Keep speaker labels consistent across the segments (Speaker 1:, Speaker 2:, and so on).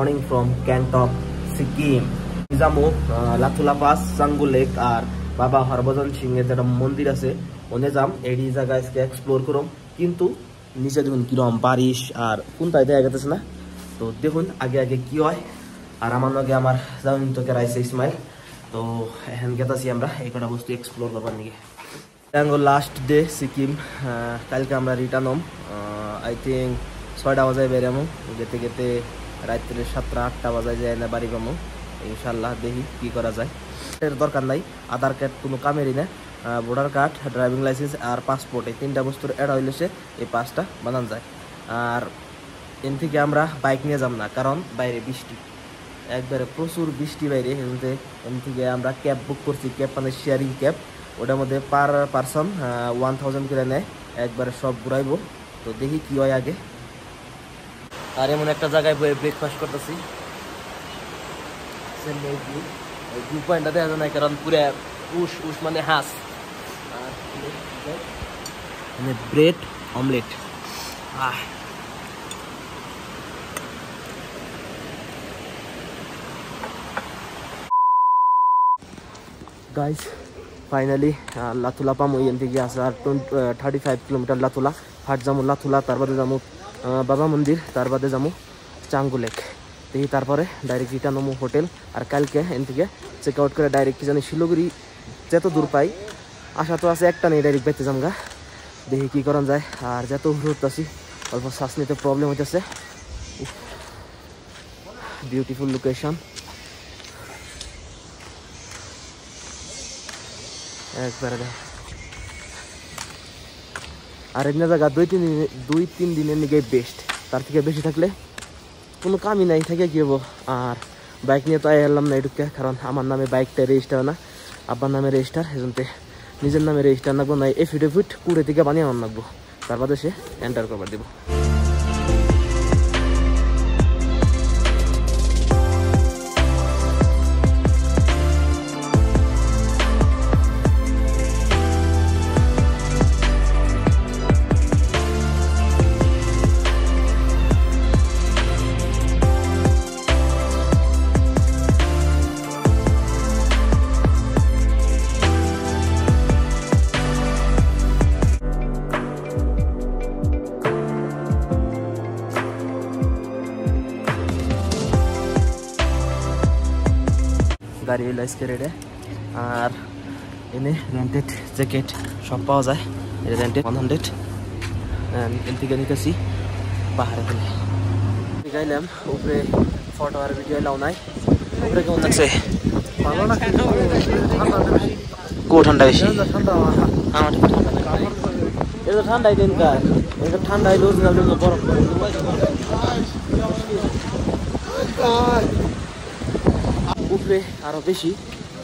Speaker 1: morning from Gangtok, Sikkim. Jamu Lathula Pass, Canggu Lake আর বাবা হরভজন সিং এর যেটা মন্দির আছে ওনে যাম এই জায়গা আজকে এক্সপ্লোর করুম কিন্তু নিচে দেখুন কিরকম বারিশ আর কোনটাই দেখা যাচ্ছে না তো দেখুন আগে আগে কি হয় আর আমার লগে আমার জামিন তো রাইছে ইসমাইল তো এখন গেতাছি আমরা এই কটা বস্তু এক্সপ্লোর করবার নিয়ে ট্যাঙ্গো লাস্ট ডে সিকিম কালকে আমরা রিটার্ন হম আই থিঙ্ক 6টা বাজায় বেরামো যেতে যেতে রাত্রে 7টা 8টা বাজায় যায় না বাড়ি পামো ইনশাআল্লাহ দেখি কি করা যায় এর দরকার নাই আধার কার্ড কোনো কামেরই না ভোটার কার্ড ড্রাইভিং লাইসেন্স আর পাসপোর্ট এই তিনটা বস্তুর অ্যাড হইলে সে এই পাঁচটা বানান যায় আর এন থেকে আমরা বাইক নিয়ে যাব না কারণ বাইরে বৃষ্টি একবারে প্রচুর বৃষ্টি বাইরে এন থেকে আমরা ক্যাব বুক করছি ক্যাব মানে শেয়ারিং ক্যাব ওটার মধ্যে পার পারসন 1000 করে নেয় একবারে সব ঘুরাইবো তো দেখি কি হয় আগে আর এমন একটা জায়গায় বসে ব্রেকফাস্ট করতেছি ভিউ পয়েন্টটা দেখা যায় না কারণ পুরো উস মানে হাঁস মানে ব্রেড অমলেট গাইস ফাইনালি লাথুলা পাম ওইখান থেকে আসে আর 35 কিলোমিটার লাথুলা ফাট যাবো লাথুলা তার বাদে যাবো বাবা মন্দির তার বাদে যাবো চাঙ্গু লেক দেখি তারপরে ডাইরেক্ট রিটার্ন হবো হোটেল আর কালকে এন থেকে চেক আউট করে ডাইরেক্ট কি জানি শিলিগুড়ি যত দূর পাই আশা তো আছে একটা নেই ডাইরেক্ট বেঁচে যামগা দেখি কি করা যায় আর যত ঘুরতেছি অল্প শ্বাস নিতে প্রবলেম হইতেছে বিউটিফুল লোকেশন একবারে দেখ আর একটা জায়গা 2-3 দিনের নিকে বেস্ট তার থেকে বেশি থাকলে কোনো কামই নাই থাকে কি হবো আর বাইক নিয়ে তো এলাম না এটুকে কারণ আমার নামে বাইকটা রেজিস্টার না আব্বার নামে রেজিস্টার এজন্য নিজের নামে রেজিস্টার নাকবো না এফিডেভিট কুড়ে থেকে বানিয়ে আমার নাকবো তার বাদে সে এন্টার করবার দেবো গাড়ি লাইসকে রেডে আর এনে রেন্টেড জ্যাকেট সব পাওয়া যায় রেন্টেড 100 এন থেকে নিতেছি পাহাড়ে ফেলে গাইলাম উপরে ফটো আর ভিডিও লাও নাই উপরে কেমন লাগছে ভালো না কো ঠান্ডা বেশি আমার এটা ঠান্ডাই দিন কার এটা ঠান্ডাই রোজ না বরফ উপরে আরো বেশি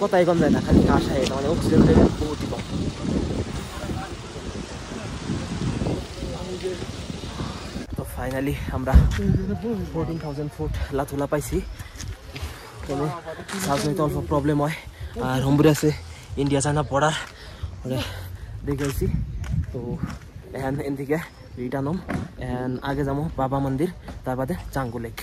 Speaker 1: কোথায় কম যায় না খালি আশায় মানে অক্সিজেন লেভেল বহুতই কম তো ফাইনালি আমরা 14,000 ফুট লাথুলা পাইছি এখানে শ্বাস নিতে অল্প প্রবলেম হয় আর হোমবুরে আছে ইন্ডিয়া চায়না বর্ডার দেখেছি তো এখন এন থেকে রিটার্ন হম এখন আগে যাবো বাবা মন্দির তার বাদে চাঙ্গু লেক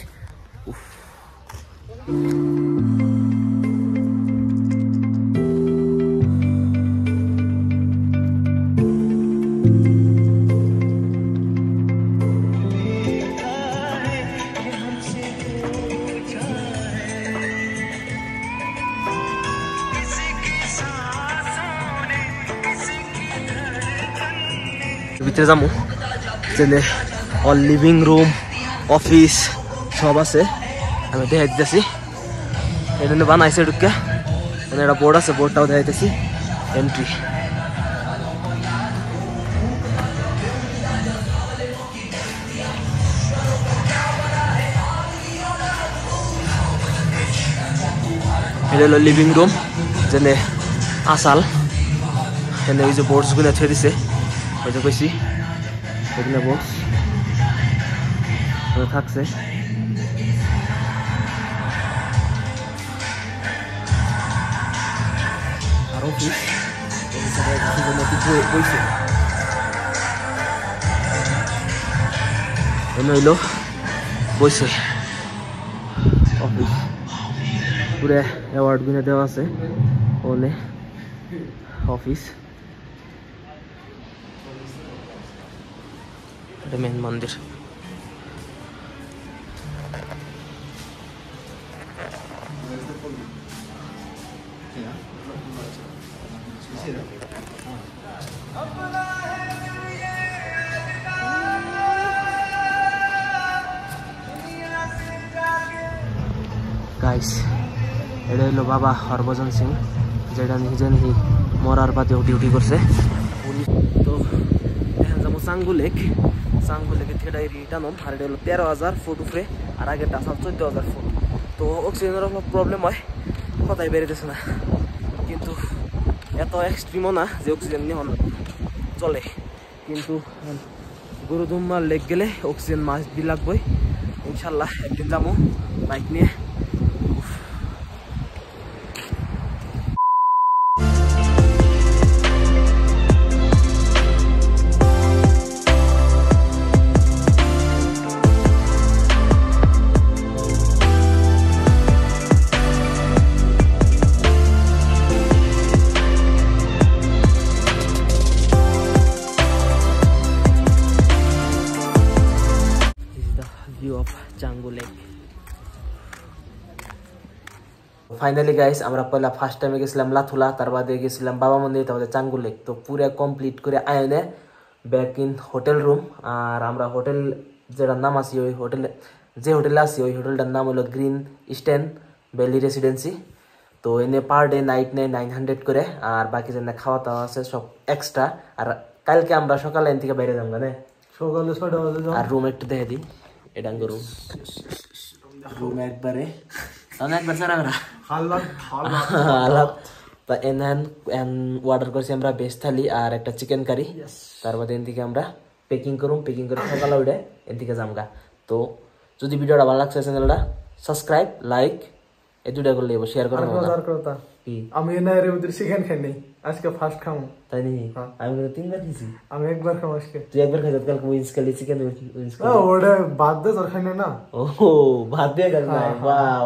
Speaker 1: ভিতরে যাবো যেনে অল লিভিং রুম অফিস সব আছে আমি দেখাই দিতেছি এখানে বানাইছে ঢুকে মানে একটা বোর্ড আছে বোর্ডটাও দেখাইতেছি এন্ট্রি এটা হলো লিভিং রুম যেনে আসাল এখানে ওই যে বোর্ডসগুলো ছেড়ে দিছে হয়তো কইছি এগুলো বক্স থাকছে আর অফিস বইছে হইল বইছে অফিস পুরো অ্যাওয়ার্ড গুলো দেওয়া আছে ওনে অফিস এটা মেন মন্দির গাইস এটা হলো বাবা হরভজন সিং যেটা নিজে নিজে মরার বাদেও ডিউটি করছে তো এখন যাবো চাঙ্গু লেক থেকে রিটার্ন হম আর এটা হলো 13,000 ফুট উপরে আর আগেরটা আছে 14,000 ফুট তো অক্সিজেনের প্রবলেম হয় কথাই বেরোতেছে না কিন্তু এত এক্সট্রিমও না যে অক্সিজেন নিয়ে চলে কিন্তু গুরুদুম্মা লেক গেলে অক্সিজেন মাস্ট বি লাগবে ইনশাল্লাহ একদিন যাবো বাইক নিয়ে ফাইনালি গাইস আমরা পয়লা ফার্স্ট টাইমে গেছিলাম লাথুলা তার বাদে গেছিলাম বাবা মন্দির তারপরে চাঙ্গু লেক তো পুরো কমপ্লিট করে আয়নে ব্যাক ইন হোটেল রুম আর আমরা হোটেল যেটার নাম আছে ওই হোটেলে যে হোটেলে আছি ওই হোটেলটার নাম হলো গ্রিন ইস্টার্ন ভ্যালি রেসিডেন্সি তো এনে পার ডে নাইট নেয় 900 করে আর বাকি যেন খাওয়া দাওয়া আছে সব এক্সট্রা আর কালকে আমরা সকালে এন থেকে বাইরে যাবো না সকালে 6টা বাজে আর রুম একটু দেখে দিই এটা রুম রুম একবারে একবার স্যার আমরা অর্ডার করছি আমরা ভেজ থালি আর একটা চিকেন কারি তারপর এন থেকে আমরা পেকিং করে সকালে উঠে এন থেকে যামগা তো যদি ভিডিওটা ভালো লাগছে চ্যানেলটা সাবস্ক্রাইব লাইক এই দুটা করলে শেয়ার করো আমি এর ভিতরে চিকেন খাই নাই আজকে ফার্স্ট খাবো তাই নি আমি 3বার খেয়েছি আমি একবার খাবো আজকে তুই একবার খাইছিস কালকে উইন্স খালি চিকেন উইন্স ওটা বাদ দে তোর খাই না ও বাদ দে গেল না বাহ